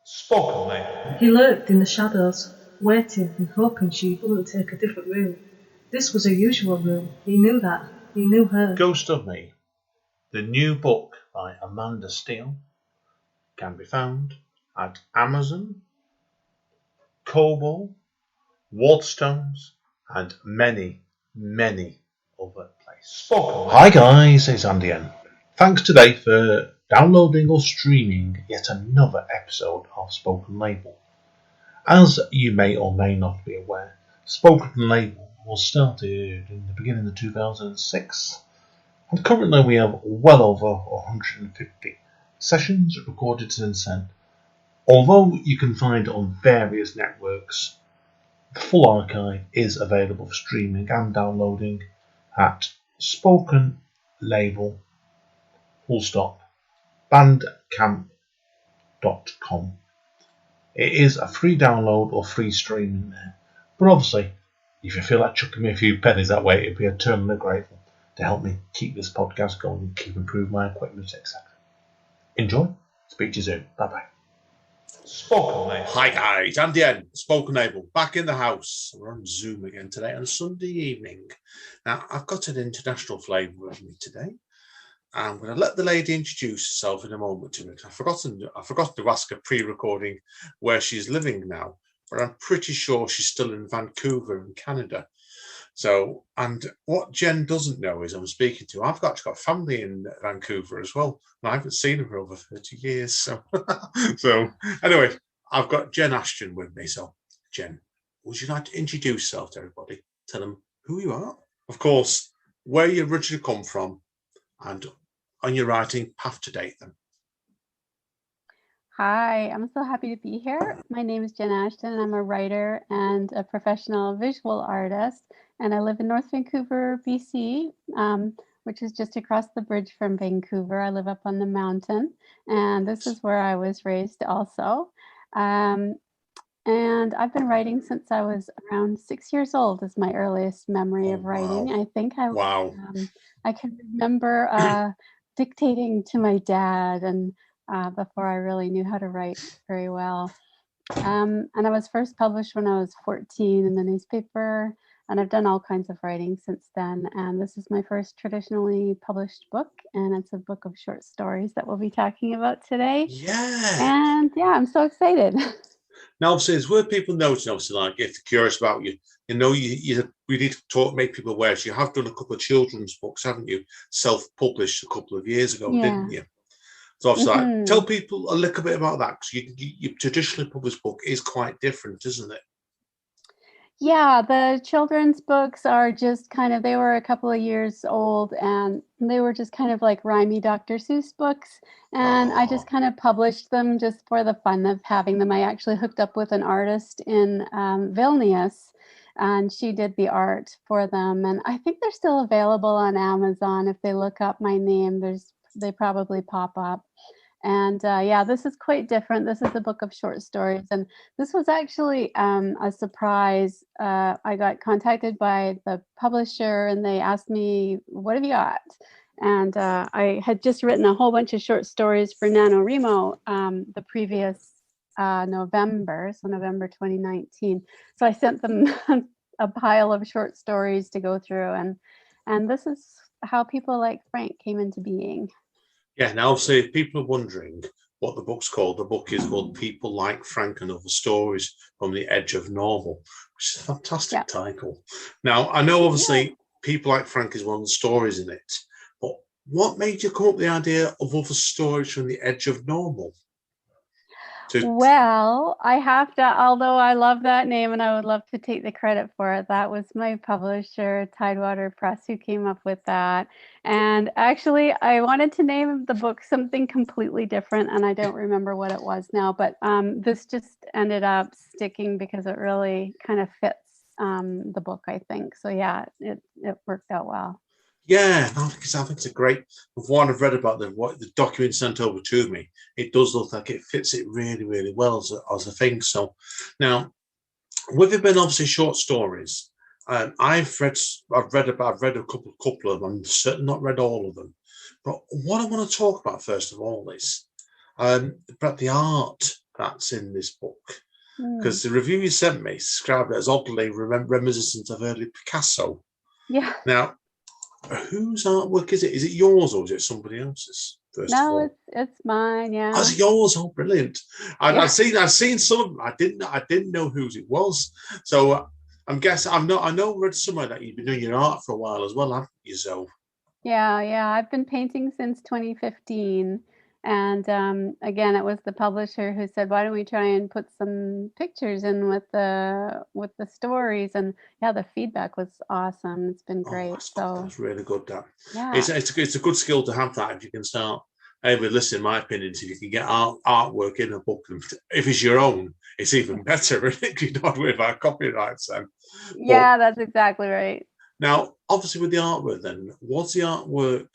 Spoken label. He lurked in the shadows, waiting and hoping she wouldn't take a different route. This was a usual room. He knew that. He knew her. Ghost of Me, the new book by Amanda Steele, can be found at Amazon, Kobo, Waterstones, and many, many other places. Hi guys, it's Andy N. Thanks today for downloading or streaming yet another episode of Spoken Label. As you may or may not be aware, Spoken Label was started in the beginning of 2006, and currently we have well over 150 sessions recorded since then. Although you can find it on various networks, the full archive is available for streaming and downloading at Spoken Label bandcamp.com. It is a free download or free streaming there, but obviously, if you feel like chucking me a few pennies that way, it'd be eternally grateful to help me keep this podcast going and keep improving my equipment, etc. Enjoy. Speak to you soon. Bye bye. Spoken Label. Hi guys, Andy N, Spoken Label, back in the house. We're on Zoom again today on a Sunday evening. Now, I've got an international flavour with me today. I'm going to let the lady introduce herself in a moment to me. I forgot to ask her pre-recording where she's living now, but I'm pretty sure she's still in Vancouver in Canada. So, and what Jen doesn't know is I'm speaking to, I've actually got family in Vancouver as well, and I haven't seen her for over 30 years. So, anyway, I've got Jenn Ashton with me. So, Jen, would you like to introduce yourself to everybody? Tell them who you are, of course, where you originally come from, and on your writing path to date then. Hi, I'm so happy to be here. My name is Jenn Ashton, and I'm a writer and a professional visual artist, and I live in North Vancouver, BC, which is just across the bridge from Vancouver. I live up on the mountain, and this is where I was raised also. And I've been writing since I was around 6 years old is my earliest memory of writing. Wow. I think I can remember dictating to my dad and before I really knew how to write very well. And I was first published when I was 14 in the newspaper, and I've done all kinds of writing since then. And this is my first traditionally published book, and it's a book of short stories that we'll be talking about today. Yeah. And yeah, I'm so excited. Now, obviously, it's worth people noting, obviously, like if they're curious about you, you know, you need to make people aware. So you have done a couple of children's books, haven't you? Self-published a couple of years ago, didn't you? So obviously, tell people a little bit about that, because your traditionally published book is quite different, isn't it? Yeah, the children's books are just kind of, they were a couple of years old, and they were just kind of like rhymey Dr. Seuss books. And I just kind of published them just for the fun of having them. I actually hooked up with an artist in Vilnius, and she did the art for them. And I think they're still available on Amazon. If they look up my name, they probably pop up. And yeah, this is quite different. This is a book of short stories. And this was actually a surprise. I got contacted by the publisher, and they asked me, what have you got? And I had just written a whole bunch of short stories for NaNoWriMo the previous November, so November 2019. So I sent them a pile of short stories to go through. And this is how People Like Frank came into being. Yeah, now obviously, if people are wondering what the book's called, the book is called People Like Frank and Other Stories from the Edge of Normal, which is a fantastic title. Now, I know obviously People Like Frank is one of the stories in it, but what made you come up with the idea of other stories from the edge of normal? Well, I have to, although I love that name and I would love to take the credit for it, that was my publisher, Tidewater Press, who came up with that. And actually, I wanted to name the book something completely different, and I don't remember what it was now, but this just ended up sticking because it really kind of fits the book, I think. So yeah, it worked out well. Yeah, I think it's a great. From what I've read about the document sent over to me, it does look like it fits it really, really well as a thing. So now, with it being obviously short stories, I've read a couple of them. I'm certainly not read all of them. But what I want to talk about first of all is about the art that's in this book. Mm. Because the review you sent me described it as oddly reminiscent of early Picasso. Yeah. Now, whose artwork is it? Is it yours or is it somebody else's? First of No, all, it's mine. Yeah. oh, it's yours. Oh, brilliant! Yeah. I've seen some of them. I didn't know whose it was. So I'm guessing I know read somewhere that you've been doing your art for a while as well, haven't you, Zoe? Yeah. I've been painting since 2015. And again, it was the publisher who said, "Why don't we try and put some pictures in with the stories?" And yeah, the feedback was awesome. It's been great. That's really good. That yeah, it's a good skill to have that if you can start. Maybe listen, in my opinion, if you can get artwork in a book, and if it's your own, it's even better. If you don't worry about copyrights, then. Yeah, that's exactly right. Now, obviously, with the artwork, then was the artwork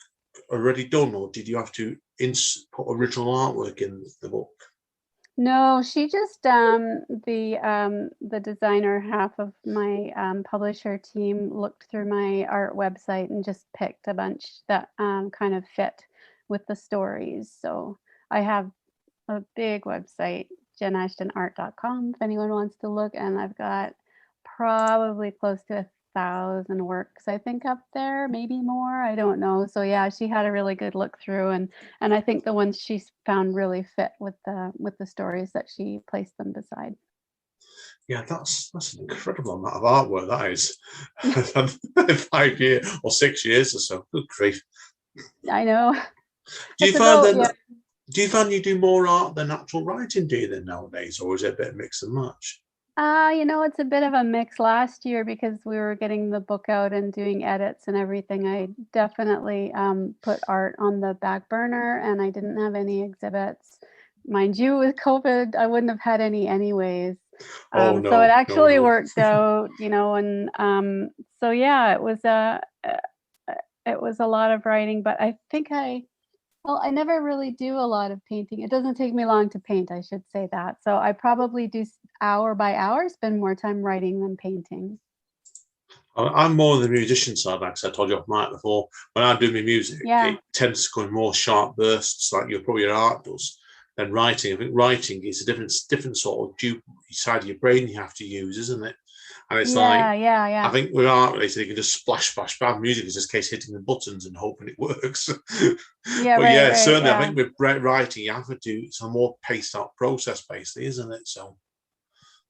already done, or did you have to put original artwork in the book? No, she just the designer half of my publisher team looked through my art website and just picked a bunch that kind of fit with the stories. So I have a big website, jennashtonart.com, if anyone wants to look, and I've got probably close to 1,000 works, I think, up there, maybe more. I don't know. So yeah, she had a really good look through, and I think the ones she found really fit with the stories that she placed them beside. Yeah, that's an incredible amount of artwork. That is 5 years or 6 years or so. Good grief! I know. Do you find you do more art than actual writing? Do you then nowadays, or is it a bit of mix and match? It's a bit of a mix. Last year, because we were getting the book out and doing edits and everything, I definitely put art on the back burner, and I didn't have any exhibits. Mind you, with COVID, I wouldn't have had any anyways. So it actually worked out, and so yeah, it was a lot of writing, but I think I never really do a lot of painting. It doesn't take me long to paint, I should say that. So I probably do hour by hour, spend more time writing than painting. I'm more on the musician side, like I told you off mic before. When I do my music, it tends to go in more sharp bursts, like your art does, than writing. I think writing is a different sort of side of your brain you have to use, isn't it? And it's yeah. I think with art related, you can just splash. Music is just a case hitting the buttons and hoping it works. Certainly. I think with writing, you have to do some more paced out process, basically, isn't it? So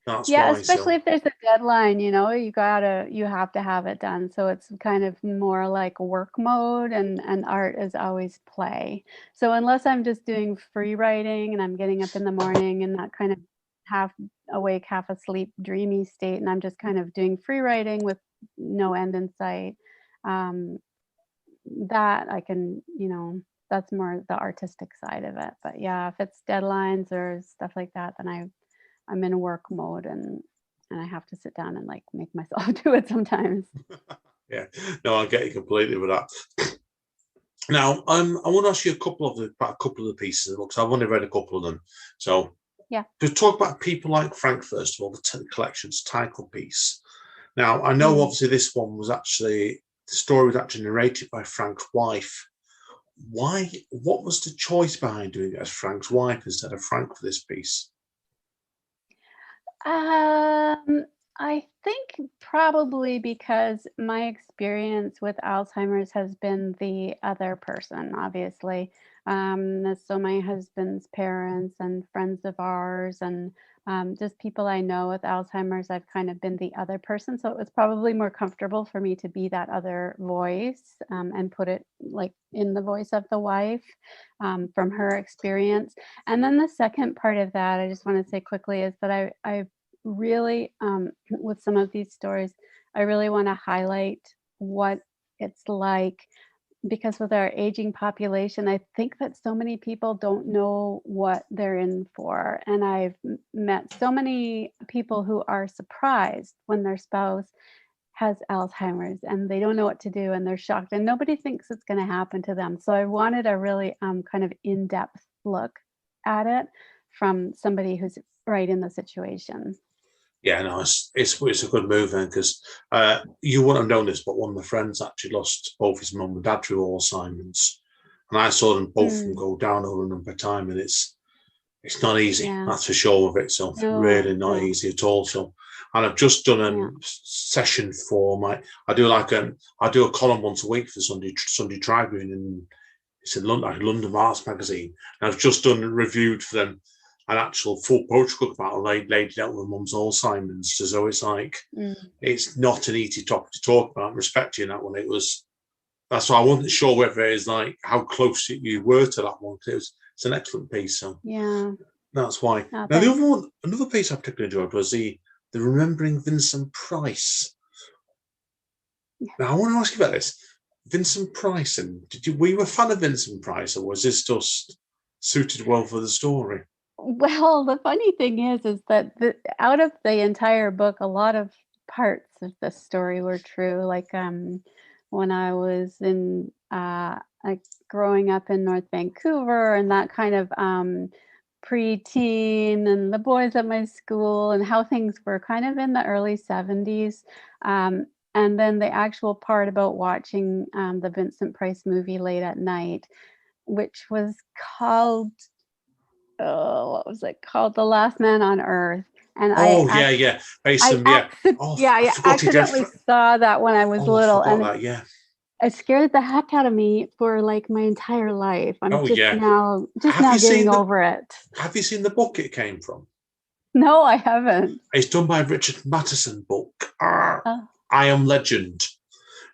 that's why. Especially if there's a deadline, you have to have it done. So it's kind of more like work mode, and art is always play. So unless I'm just doing free writing and I'm getting up in the morning and that kind of half awake, half asleep, dreamy state, and I'm just kind of doing free writing with no end in sight, that I can, that's more the artistic side of it. But yeah, if it's deadlines or stuff like that, then I'm in work mode, and I have to sit down and like make myself do it sometimes. Yeah, no, I get you completely with that. Now, I want to ask you about a couple of the pieces of the book. I've only read a couple of them. So yeah, to talk about People Like Frank first of all, the collection's title piece. Now, I know obviously this one was actually the story was actually narrated by Frank's wife. Why? What was the choice behind doing it as Frank's wife instead of Frank for this piece? I think probably because my experience with Alzheimer's has been the other person, obviously. So my husband's parents and friends of ours, and just people I know with Alzheimer's, I've kind of been the other person. So it was probably more comfortable for me to be that other voice, and put it like in the voice of the wife, from her experience. And then the second part of that, I just want to say quickly, is that I really, with some of these stories, I really want to highlight what it's like, because with our aging population, I think that so many people don't know what they're in for. And I've met so many people who are surprised when their spouse has Alzheimer's and they don't know what to do, and they're shocked, and nobody thinks it's going to happen to them. So I wanted a really kind of in-depth look at it from somebody who's right in the situation. Yeah, no, it's a good move then, because you wouldn't have known this, but one of my friends actually lost both his mum and dad through Alzheimer's, and I saw them both go down over a number of time, and it's it's not easy. Yeah. That's for sure with it. So really not easy at all. So, and I've just done a session for I do a column once a week for Sunday Tribune, and it's in London Arts magazine. And I've just reviewed for them an actual full poetry book about a lady dealt with mum's Alzheimer's. So it's like it's not an easy topic to talk about. I'm respecting that one. That's why I wasn't sure whether it is like how close you were to that one. It's an excellent piece. So yeah, that's why. Oh, Now the other one, another piece I particularly enjoyed was the Remembering Vincent Price. Yeah. Now I want to ask you about this, Vincent Price. And were you a fan of Vincent Price, or was this just suited well for the story? Well, the funny thing is that out of the entire book, a lot of parts of the story were true. Like when I was in like growing up in North Vancouver, and that kind of preteen, and the boys at my school, and how things were kind of in the early 70s. And then the actual part about watching the Vincent Price movie late at night, which was called, what was it called? The Last Man on Earth. And I accidentally saw that when I was little, and it scared the heck out of me for like my entire life. I'm now getting over it. Have you seen the book it came from? No, I haven't. It's done by Richard Matheson book. I Am Legend.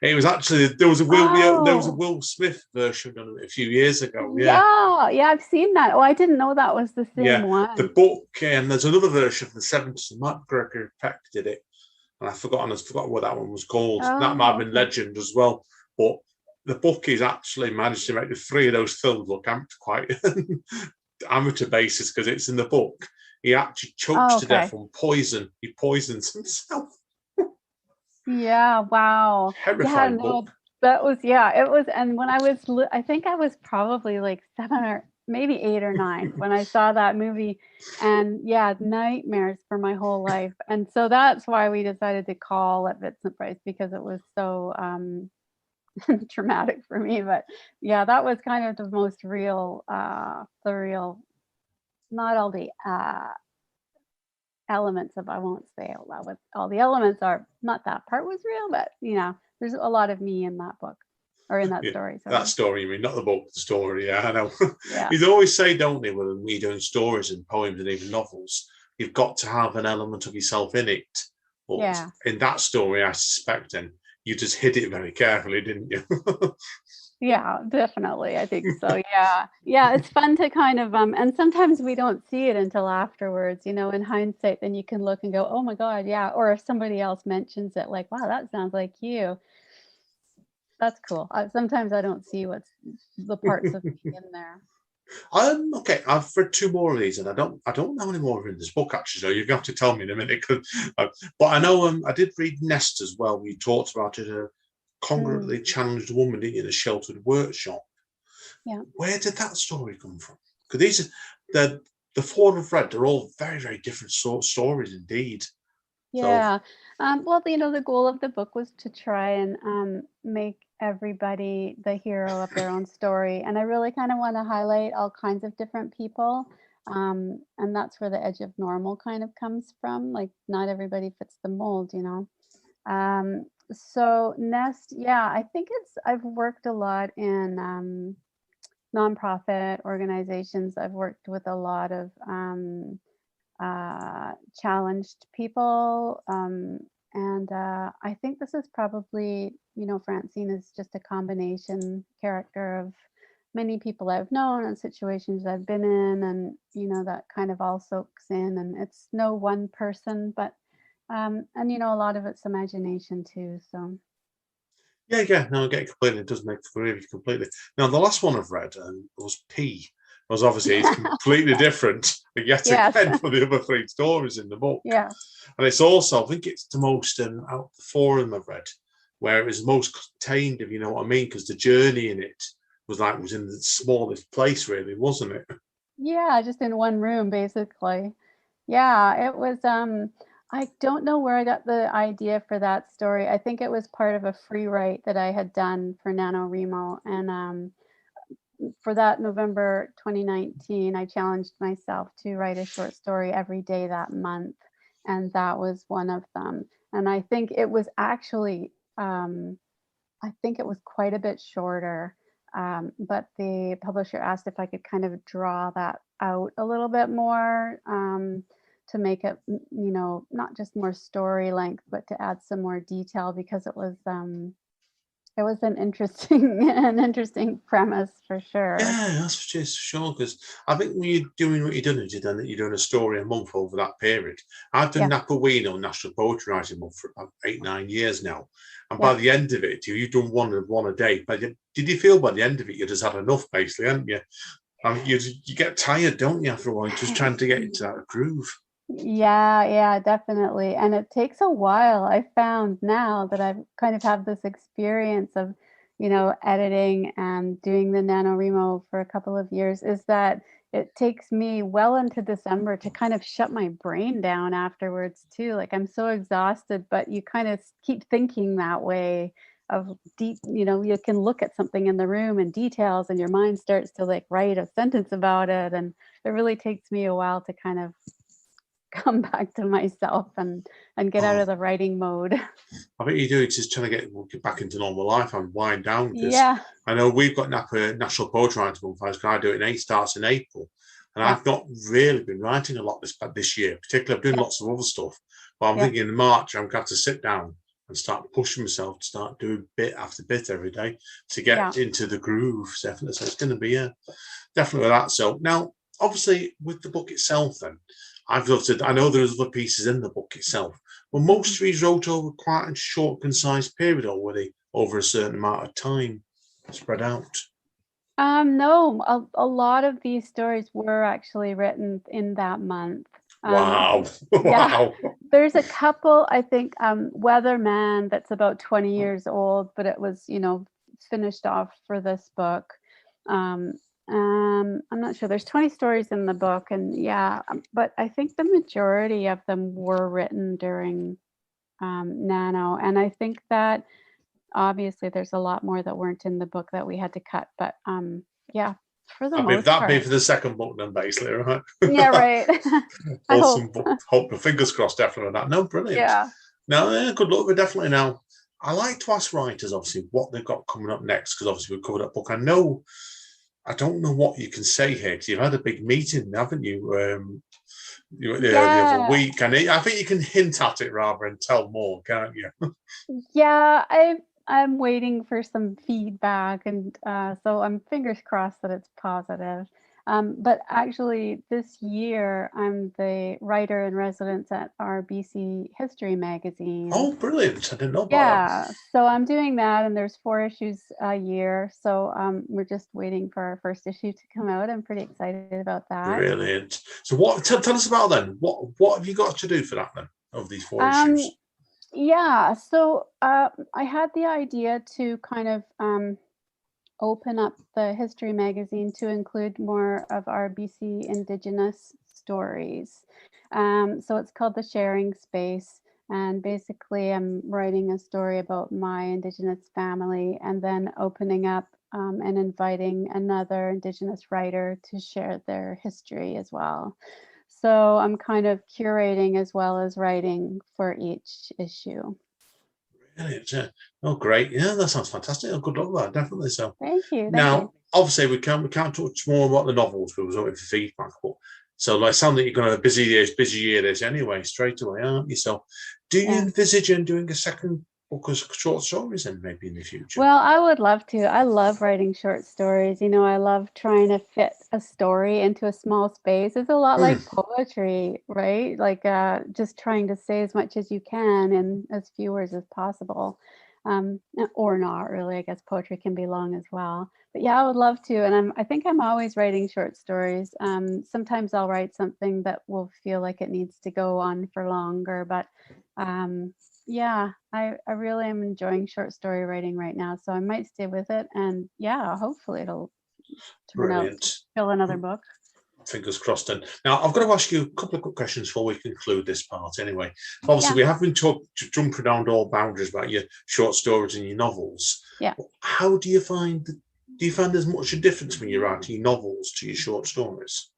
It was actually there was a Will Smith version of it a few years ago. Yeah, I've seen that. Oh, I didn't know that was the same one. The book, and there's another version from the 70s. Mark Gregory Peck did it, and I forgot what that one was called. That might have been Legend as well. But the book is actually managed to make the three of those films look quite amateur basis, because it's in the book. He actually chokes to death on poison. He poisons himself. Yeah, wow. Terrifying book. That was, it was. And when I think I was probably like 7 or maybe 8 or 9 when I saw that movie, and nightmares for my whole life. And so that's why we decided to call it Vincent Price, because it was so traumatic for me. But that was kind of the most real, not all the elements of, I won't say out loud what all the elements are, not that part was real, but there's a lot of me in that book, or in that story. Sorry. That story, you mean, not the book, the story. I know. You always say, don't they, when we're doing stories and poems and even novels, you've got to have an element of yourself in it. But in that story, I suspect, then you just hid it very carefully, didn't you? Yeah, definitely. I think so. Yeah. It's fun to kind of, and sometimes we don't see it until afterwards, in hindsight, then you can look and go, oh my God, yeah. Or if somebody else mentions it, like, wow, that sounds like you. That's cool. Sometimes I don't see what's the parts of me in there. Okay, I've read 2 more of these, and I don't know any more in this book, actually, so you're going to have to tell me in a minute. But I know I did read Nest as well. We talked about it, congruently challenged woman in a sheltered workshop. Yeah. Where did that story come from? Because these are the 4 I've read, they're all very, very different stories indeed. Yeah. Well, the goal of the book was to try and make everybody the hero of their own story. And I really kind of want to highlight all kinds of different people. And that's where the edge of normal kind of comes from. Like, not everybody fits the mold, So Nest, I think I've worked a lot in nonprofit organizations. I've worked with a lot of challenged people. And I think this is probably, Francine is just a combination character of many people I've known and situations I've been in, and, that kind of all soaks in, and it's no one person, but and a lot of it's imagination too. So no, I get it completely. It does make for completely. Now the last one I've read was P. Was obviously it's completely different, but yet again for the other 3 stories in the book. Yeah, and it's also, I think it's the most out of the 4 of them I've read where it was most contained, if you know what I mean, because the journey in it was in the smallest place, really, wasn't it? Yeah, just in one room, basically. Yeah, it was. I don't know where I got the idea for that story. I think it was part of a free write that I had done for NaNoWriMo, and for that November 2019, I challenged myself to write a short story every day that month, and that was one of them. And I think it was actually, I think it was quite a bit shorter, but the publisher asked if I could kind of draw that out a little bit more, to make it, not just more story length, but to add some more detail, because it was an interesting premise for sure. Yeah, that's for sure. Because I think when you're doing what you're doing, you're doing a story a month over that period. I've done Napawino National Poetry Writing Month for about 8-9 years now, and by the end of it, you've done one a day. But did you feel by the end of it you just had enough, basically, hadn't you? You get tired, don't you, after a while, just trying to get into that groove. Yeah, definitely. And it takes a while. I found now that I've kind of have this experience of, editing and doing the NaNoWriMo for a couple of years, is that it takes me well into December to kind of shut my brain down afterwards too. Like, I'm so exhausted, but you kind of keep thinking that way of deep, you can look at something in the room and details, and your mind starts to like write a sentence about it. And it really takes me a while to kind of come back to myself and get out of the writing mode. I bet you do. It's just trying to get back into normal life and wind down. Yeah. I know we've got National Poetry Writing Month. I do it starts in April. And I've not really been writing a lot this year, particularly I'm doing lots of other stuff. But I'm thinking in March, I'm going to have to sit down and start pushing myself to start doing bit after bit every day to get into the groove. Definitely. So it's going to be definitely that. So now, obviously, with the book itself, then, I know there's other pieces in the book itself, but most of these wrote over quite a short, concise period, or were they over a certain amount of time spread out? No, a lot of these stories were actually written in that month. Wow. Yeah, there's a couple, I think, Weatherman, that's about 20 years old, but it was, finished off for this book. I'm not sure. There's 20 stories in the book, and but I think the majority of them were written during Nano, and I think that obviously there's a lot more that weren't in the book that we had to cut, but for the most part. That'd be for the second book then, basically, right? Yeah, right. Awesome book. Hope, fingers crossed, definitely on that. No, brilliant. Yeah. No, good luck with definitely. Now, I like to ask writers, obviously, what they've got coming up next, because obviously we've covered that book. I don't know what you can say here, because you've had a big meeting, haven't you? The other week, and I think you can hint at it rather than tell more, can't you? Yeah, I'm waiting for some feedback, and so I'm fingers crossed that it's positive. But actually, this year I'm the writer in residence at our BC History magazine. Oh, brilliant! I didn't know about that. Yeah, so I'm doing that, and there's 4 issues a year. So we're just waiting for our first issue to come out. I'm pretty excited about that. Brilliant. So, tell us about then? What have you got to do for that then? Of these 4 issues? Yeah, so I had the idea to kind of open up the history magazine to include more of our BC Indigenous stories. So it's called The Sharing Space. And basically, I'm writing a story about my Indigenous family, and then opening up and inviting another Indigenous writer to share their history as well. So I'm kind of curating as well as writing for each issue. Brilliant. Yeah. Oh, great. Yeah, that sounds fantastic. Oh, good luck with that, definitely. So thank you. Now, obviously, we can't talk more about the novels. We was waiting for feedback, but so it sounds like you're going to have a busy year this anyway, straight away, aren't you? So, do you envisage doing a second book of short stories then maybe in the future? Well, I would love to. I love writing short stories. I love trying to fit a story into a small space. It's a lot like poetry, right? Like just trying to say as much as you can in as few words as possible. Or not really. I guess poetry can be long as well. But yeah, I would love to. And I think I'm always writing short stories. Sometimes I'll write something that will feel like it needs to go on for longer. But yeah, I really am enjoying short story writing right now. So I might stay with it. And yeah, hopefully it'll turn out to fill another book. Fingers crossed. And now I've got to ask you a couple of quick questions before we conclude this part anyway. Obviously, we have been jumping around all boundaries about your short stories and your novels. Yeah. How do you find Do you find there's much a difference when you're writing novels to your short stories?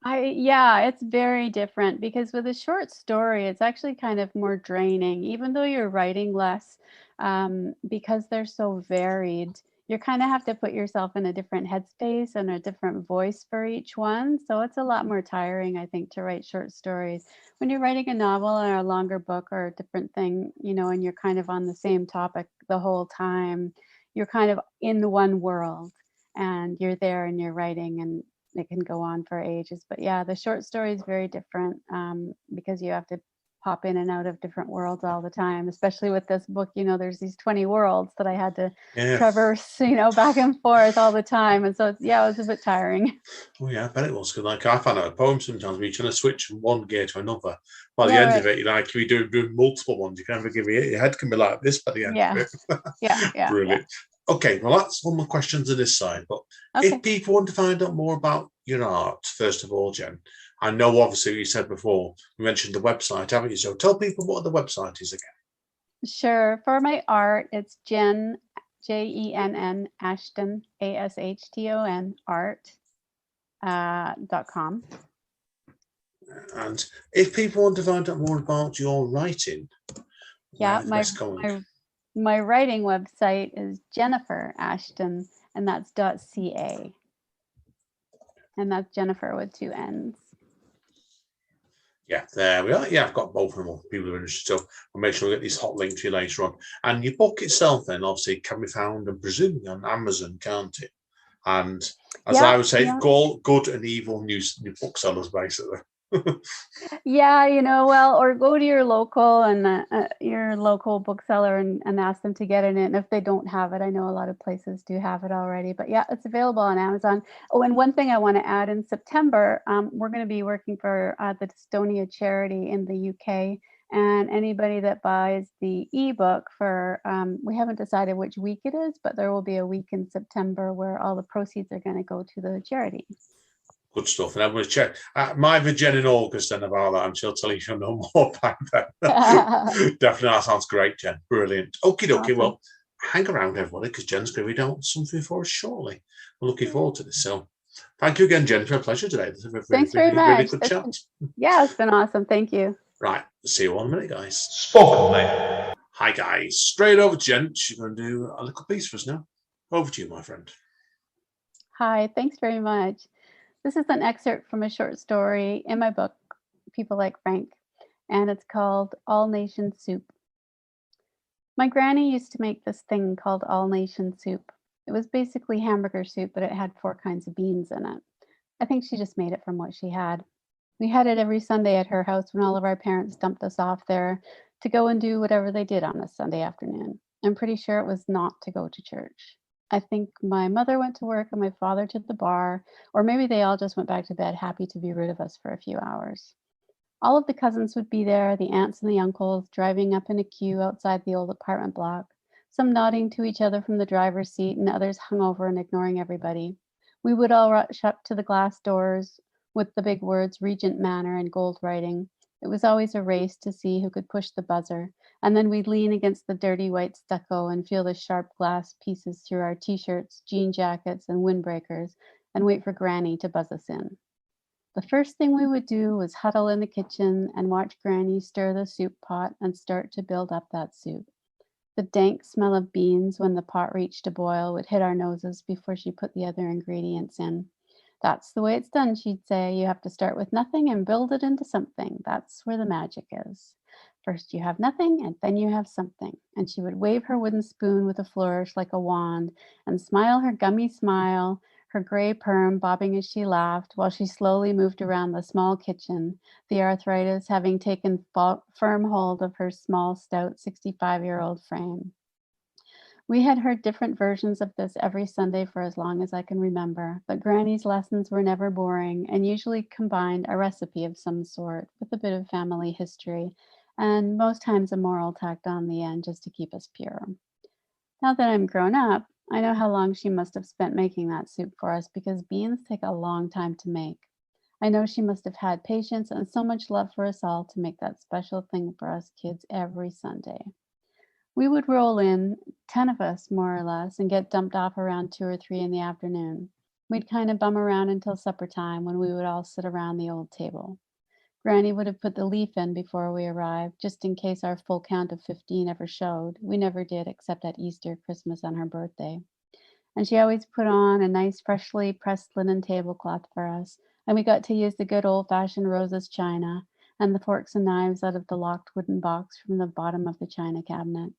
Yeah, it's very different because with a short story, it's actually kind of more draining, even though you're writing less, because they're so varied. You kind of have to put yourself in a different headspace and a different voice for each one. So it's a lot more tiring, I think, to write short stories. When you're writing a novel or a longer book or a different thing, and you're kind of on the same topic the whole time, you're kind of in the one world and you're there and you're writing and it can go on for ages. But yeah, the short story is very different because you have to pop in and out of different worlds all the time, especially with this book. There's these 20 worlds that I had to traverse, back and forth all the time. And so, it was a bit tiring. Oh, yeah, I bet it was. Because like, I find out a poem sometimes when you're trying to switch from one gear to another. By the end of it, if you do multiple ones, you can never give it. Your head can be like this by the end of it. Yeah. Brilliant. Yeah. Okay, well, that's one more question to this side. But if people want to find out more about your art, first of all, Jen, I know obviously you said before, you mentioned the website, haven't you? So tell people what the website is again. Sure. For my art, it's Jenn, Jenn Ashton, ASHTON art.com. And if people want to find out more about your writing, my writing website is Jennifer Ashton, and that's .ca. And that's Jennifer with 2 N's. Yeah, there we are. Yeah, I've got both of them. People who are interested. So we'll make sure we get these hot links to you later on. And your book itself, then, obviously, can be found, and presumably on Amazon, can't it? And as I would say, good and evil news booksellers, basically. Or go to your local bookseller and ask them to get in it. And if they don't have it, I know a lot of places do have it already. But yeah, it's available on Amazon. Oh, and one thing I want to add, in September, we're going to be working for the Dystonia charity in the UK. And anybody that buys the ebook we haven't decided which week it is, but there will be a week in September where all the proceeds are going to go to the charity. Good stuff. And I'm going to check my Jen in August then about that, and she'll tell you she'll know more about that. Definitely, that sounds great, Jen. Brilliant. Okie dokie. Awesome. Well, hang around, everybody, because Jen's going to read out something for us shortly. We're looking forward to this. So thank you again, Jen. It's been a pleasure today. Thanks very much. Really good chat. It's been awesome. Thank you. Right. See you all in a minute, guys. Spoken, mate. Hi, guys. Straight over to Jen. She's going to do a little piece for us now. Over to you, my friend. Hi. Thanks very much. This is an excerpt from a short story in my book, People Like Frank, and it's called All Nation Soup. My granny used to make this thing called All Nation Soup. It was basically hamburger soup, but it had 4 kinds of beans in it. I think she just made it from what she had. We had it every Sunday at her house when all of our parents dumped us off there to go and do whatever they did on a Sunday afternoon. I'm pretty sure it was not to go to church. I think my mother went to work and my father to the bar, or maybe they all just went back to bed happy to be rid of us for a few hours. All of the cousins would be there, the aunts and the uncles, driving up in a queue outside the old apartment block, some nodding to each other from the driver's seat and others hungover and ignoring everybody. We would all rush up to the glass doors with the big words Regent Manor in gold writing. It was always a race to see who could push the buzzer, and then we'd lean against the dirty white stucco and feel the sharp glass pieces through our t-shirts, jean jackets, and windbreakers, and wait for Granny to buzz us in. The first thing we would do was huddle in the kitchen and watch Granny stir the soup pot and start to build up that soup. The dank smell of beans when the pot reached a boil would hit our noses before she put the other ingredients in. That's the way it's done, she'd say. You have to start with nothing and build it into something. That's where the magic is. First you have nothing, and then you have something. And she would wave her wooden spoon with a flourish like a wand and smile her gummy smile, her gray perm bobbing as she laughed, while she slowly moved around the small kitchen, the arthritis having taken firm hold of her small, stout 65-year-old frame. We had heard different versions of this every Sunday for as long as I can remember, but Granny's lessons were never boring and usually combined a recipe of some sort with a bit of family history, and most times a moral tacked on the end just to keep us pure. Now that I'm grown up, I know how long she must have spent making that soup for us because beans take a long time to make. I know she must have had patience and so much love for us all to make that special thing for us kids every Sunday. We would roll in, 10 of us more or less, and get dumped off around 2 or 3 in the afternoon. We'd kind of bum around until supper time when we would all sit around the old table. Granny would have put the leaf in before we arrived, just in case our full count of 15 ever showed. We never did, except at Easter, Christmas, and her birthday. And she always put on a nice freshly pressed linen tablecloth for us, and we got to use the good old-fashioned roses china and the forks and knives out of the locked wooden box from the bottom of the china cabinet.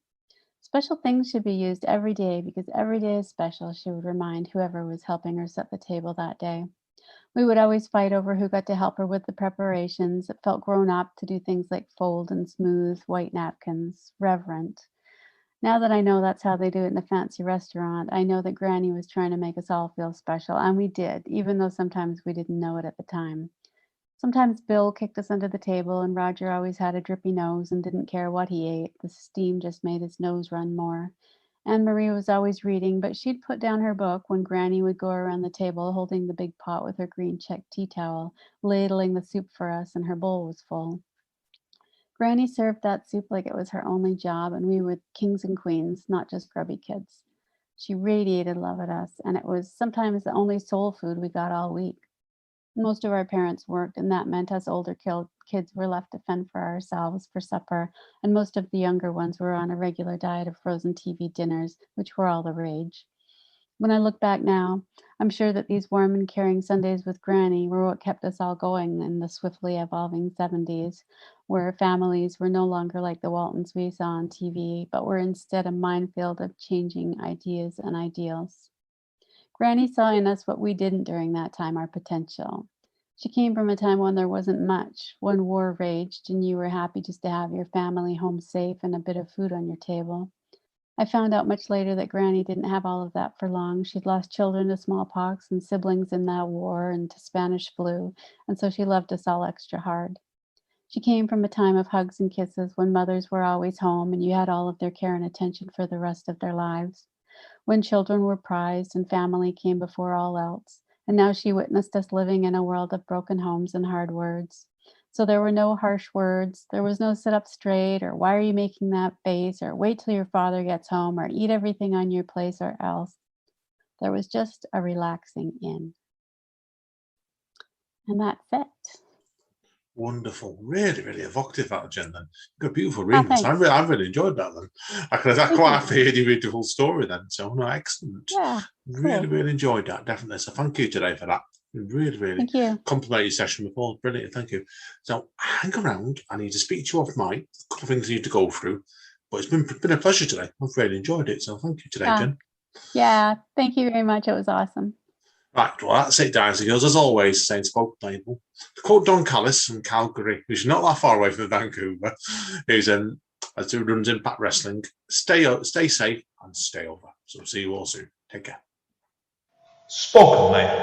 Special things should be used every day because every day is special, she would remind whoever was helping her set the table that day. We would always fight over who got to help her with the preparations. It felt grown up to do things like fold and smooth white napkins, reverent. Now that I know that's how they do it in a fancy restaurant, I know that Granny was trying to make us all feel special, and we did, even though sometimes we didn't know it at the time. Sometimes Bill kicked us under the table, and Roger always had a drippy nose and didn't care what he ate. The steam just made his nose run more. Anne Marie was always reading, but she'd put down her book when Granny would go around the table holding the big pot with her green check tea towel, ladling the soup for us, and her bowl was full. Granny served that soup like it was her only job, and we were kings and queens, not just grubby kids. She radiated love at us, and it was sometimes the only soul food we got all week. Most of our parents worked, and that meant us older kids were left to fend for ourselves for supper, and most of the younger ones were on a regular diet of frozen TV dinners, which were all the rage. When I look back now, I'm sure that these warm and caring Sundays with Granny were what kept us all going in the swiftly evolving 70s, where families were no longer like the Waltons we saw on TV, but were instead a minefield of changing ideas and ideals. Granny saw in us what we didn't during that time, our potential. She came from a time when there wasn't much, when war raged and you were happy just to have your family home safe and a bit of food on your table. I found out much later that Granny didn't have all of that for long. She'd lost children to smallpox and siblings in that war and to Spanish flu, and so she loved us all extra hard. She came from a time of hugs and kisses when mothers were always home and you had all of their care and attention for the rest of their lives, when children were prized and family came before all else. And now she witnessed us living in a world of broken homes and hard words. So there were no harsh words. There was no sit up straight or why are you making that face or wait till your father gets home or eat everything on your plate or else. There was just a relaxing in. And that's it. Wonderful. Really, really evocative, that, Jen. Then. You've got a beautiful Oh, reading. thanks. I really enjoyed that then. I Thank quite you. have to hear you read the whole story then. So, no, excellent. Yeah, Really, cool. really enjoyed that, definitely. So, thank you today for that. Really, really Thank you. compliment your session before. Brilliant. Thank you. So, hang around. I need to speak to you off mic. A couple of things I need to go through. But it's been a pleasure today. I've really enjoyed it. So, thank you today, Jen. Yeah, thank you very much. It was awesome. Right, well, that's it, guys and girls. As always, saying spoke label. To quote Don Callis from Calgary, who's not that far away from Vancouver, who's who runs Impact Wrestling. Stay safe and stay over. So see you all soon. Take care. Spoken, mate.